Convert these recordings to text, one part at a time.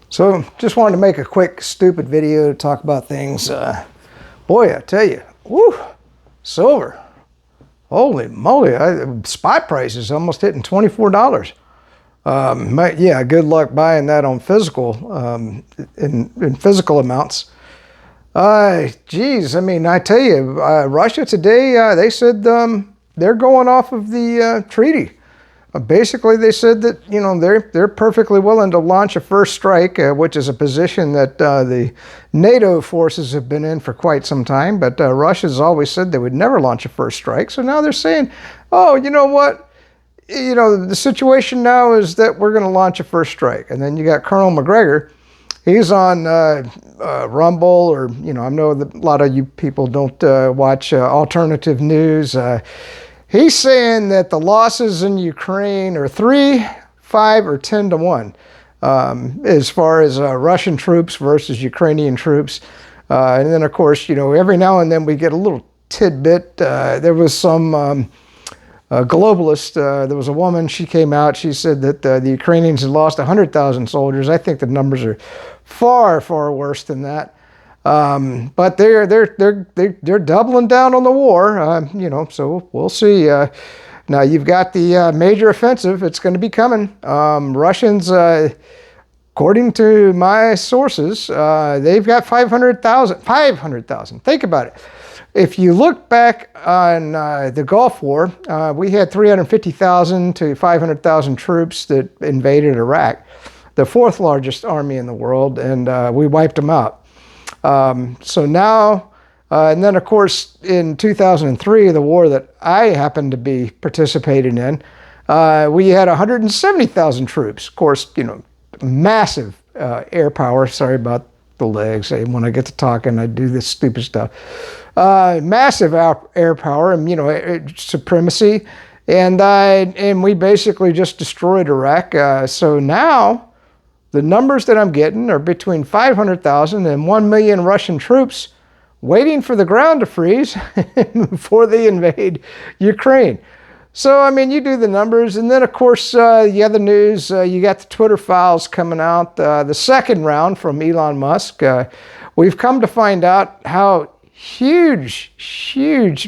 So just wanted to make a quick stupid video to talk about things. Boy, I tell you, woo, silver. Holy moly, spot prices almost hitting $24. Yeah, good luck buying that on physical, in physical amounts. Geez, I mean, I tell you, Russia today, they said they're going off of the treaty. Basically, they said that they're perfectly willing to launch a first strike, which is a position that the NATO forces have been in for quite some time. But Russia's always said they would never launch a first strike. So now they're saying, "Oh, you know what? The situation now is that we're going to launch a first strike." And then you got Colonel McGregor. He's on Rumble, or I know that a lot of you people don't watch alternative news. He's saying that the losses in Ukraine are 3, 5, or 10 to 1 as far as Russian troops versus Ukrainian troops. And then, of course, every now and then we get a little tidbit. There was some globalist, there was a woman, she came out, she said that the Ukrainians had lost 100,000 soldiers. I think the numbers are far, far worse than that. But they're doubling down on the war, so we'll see. Now you've got the major offensive. It's going to be coming. Russians, according to my sources, they've got 500,000. 500,000. Think about it. If you look back on the Gulf War, we had 350,000 to 500,000 troops that invaded Iraq, the fourth largest army in the world, and we wiped them out. So now, and then of course in 2003, the war that I happened to be participating in, we had 170,000 troops. Of course, massive air power. Sorry about the legs. When I get to talking, I do this stupid stuff. Massive air power and supremacy, and we basically just destroyed Iraq. So now, the numbers that I'm getting are between 500,000 and 1 million Russian troops waiting for the ground to freeze before they invade Ukraine. So, I mean, you do the numbers. And then, of course, the other news, you got the Twitter files coming out, the second round from Elon Musk. We've come to find out how huge,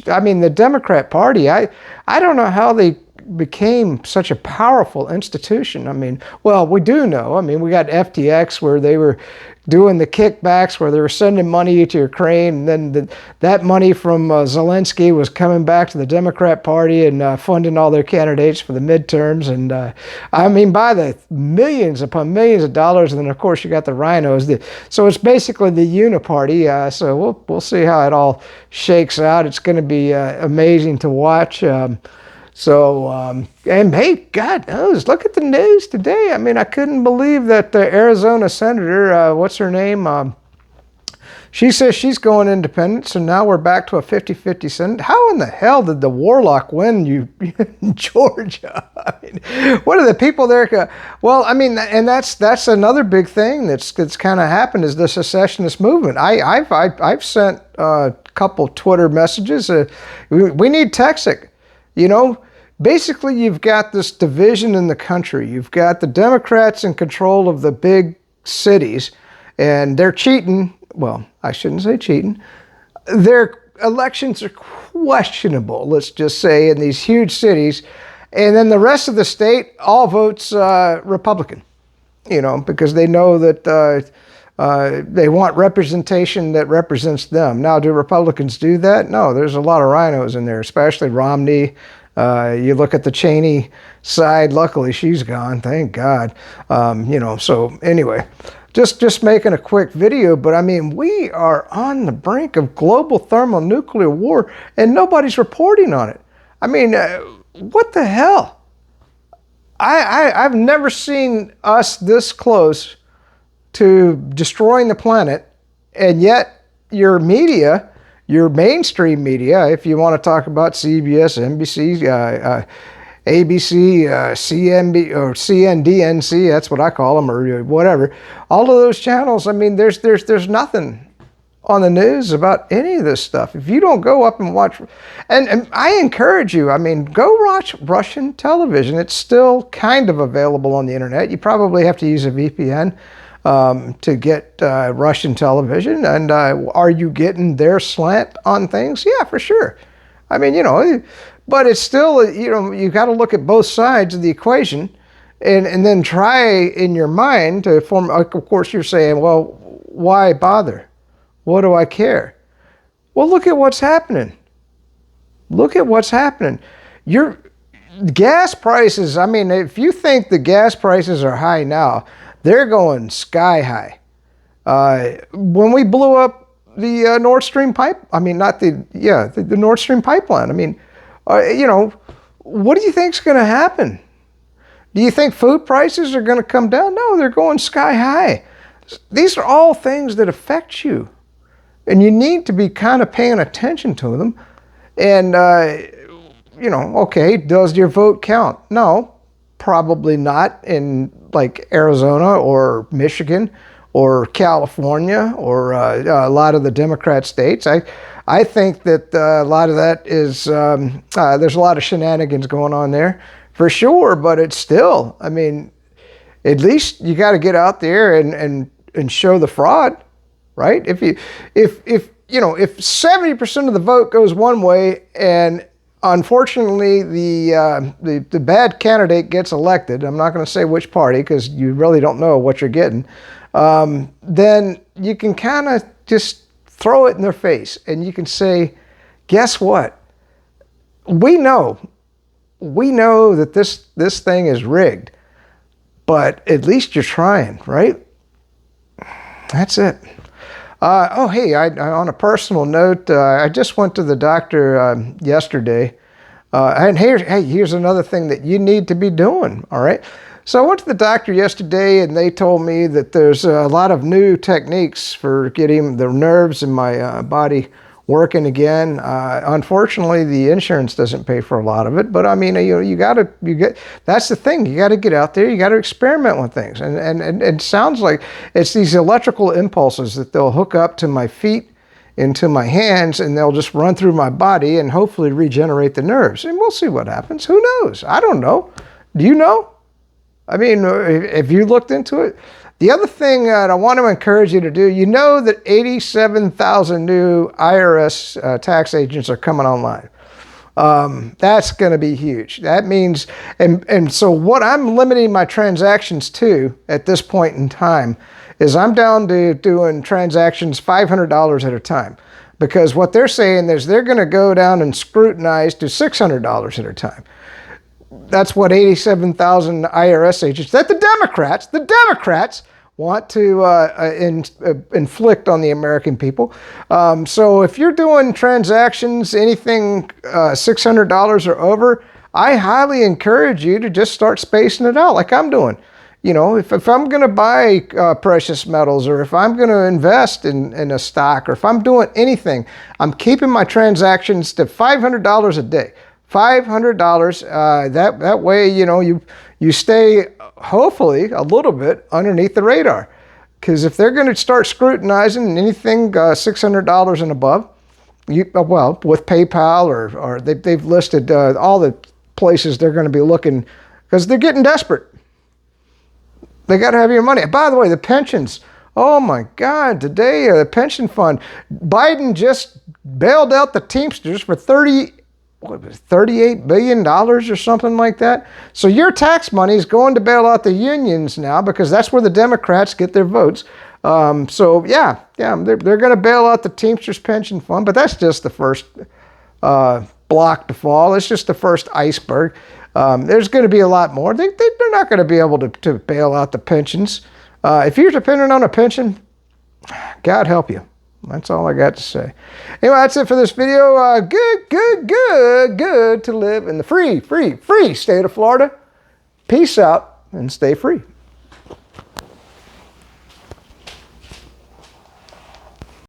I mean, the Democrat Party, I don't know how they became such a powerful institution. I mean, well, we do know. I mean, we got FTX where they were doing the kickbacks, where they were sending money to Ukraine, and then that money from Zelensky was coming back to the Democrat Party and funding all their candidates for the midterms. And I mean, by the millions upon millions of dollars. And then, of course, you got the rhinos. So it's basically the uniparty. So we'll see how it all shakes out. It's going to be amazing to watch. And hey, God knows, look at the news today. I mean, I couldn't believe that the Arizona senator, what's her name? She says she's going independent, so now we're back to a 50-50 Senate. How in the hell did the Warlock win in Georgia? I mean, what are the people there? Well, I mean, and that's another big thing that's kind of happened is the secessionist movement. I've sent a couple Twitter messages. We need Texas. Basically, you've got this division in the country. You've got the Democrats in control of the big cities, and they're cheating. Well, I shouldn't say cheating. Their elections are questionable, let's just say, in these huge cities. And then the rest of the state all votes Republican, because they know that they want representation that represents them. Now, do Republicans do that? No, there's a lot of rhinos in there, especially Romney. You look at the Cheney side, luckily she's gone, thank God. So anyway, just making a quick video, but I mean, we are on the brink of global thermonuclear war and nobody's reporting on it. I mean, what the hell? I've never seen us this close to destroying the planet, and yet your media, your mainstream media, if you want to talk about CBS, NBC, ABC, CNB, or CNDNC, that's what I call them, or whatever, all of those channels, I mean, there's nothing on the news about any of this stuff. If you don't go up and watch, and I encourage you, I mean, go watch Russian television. It's still kind of available on the internet. You probably have to use a VPN. to get Russian television. And are you getting their slant on things? Yeah, for sure. I mean, you know, but it's still, you know, you got to look at both sides of the equation and then try in your mind to form, like, of course, you're saying, well, why bother? What do I care? Well, look at what's happening. Look at what's happening. Your gas prices, I mean, if you think the gas prices are high now, they're going sky high. When we blew up the Nord Stream pipe, I mean, not the, yeah, the Nord Stream pipeline, I mean, you know, what do you think's going to happen? Do you think food prices are going to come down? No, they're going sky high. These are all things that affect you. And you need to be kind of paying attention to them. And, you know, okay, does your vote count? No, probably not in like Arizona or Michigan or California or a lot of the Democrat states. I think that a lot of that is, there's a lot of shenanigans going on there for sure, but it's still, I mean, at least you got to get out there and show the fraud. Right? If you know, if 70% of the vote goes one way and unfortunately the bad candidate gets elected, I'm not going to say which party because you really don't know what you're getting, then you can kind of just throw it in their face and you can say, guess what? We know that this thing is rigged, but at least you're trying, right? That's it. Oh, hey, on a personal note, I just went to the doctor yesterday. And here's another thing that you need to be doing, all right? So I went to the doctor yesterday, and they told me that there's a lot of new techniques for getting the nerves in my body working again. Unfortunately, the insurance doesn't pay for a lot of it, but I mean, that's the thing. You got to get out there. You got to experiment with things. And it sounds like it's these electrical impulses that they'll hook up to my feet, into my hands, and they'll just run through my body and hopefully regenerate the nerves. And we'll see what happens. Who knows? I don't know. Do you know? I mean, have you looked into it? The other thing that I want to encourage you to do, you know that 87,000 new IRS tax agents are coming online. That's going to be huge. That means, and so what I'm limiting my transactions to at this point in time is I'm down to doing transactions $500 at a time. Because what they're saying is they're going to go down and scrutinize to $600 at a time. That's what 87,000 IRS agents that the Democrats want to inflict on the American people. So if you're doing transactions, anything $600 or over, I highly encourage you to just start spacing it out like I'm doing. You know, if I'm going to buy precious metals, or if I'm going to invest in a stock, or if I'm doing anything, I'm keeping my transactions to $500 a day. $500. That way, you know, you stay hopefully a little bit underneath the radar. Because if they're going to start scrutinizing anything $600 and above, well, with PayPal or they've listed all the places they're going to be looking, because they're getting desperate. They got to have your money. By the way, the pensions. Oh my God, today the pension fund. Biden just bailed out the Teamsters for $38 billion or something like that. So your tax money is going to bail out the unions now, because that's where the Democrats get their votes. So yeah, they're going to bail out the Teamsters pension fund, but that's just the first block to fall. It's just the first iceberg. There's going to be a lot more. They're not going to be able to bail out the pensions. If you're dependent on a pension, God help you. That's all I got to say. Anyway, that's it for this video. Good to live in the free state of Florida. Peace out and stay free.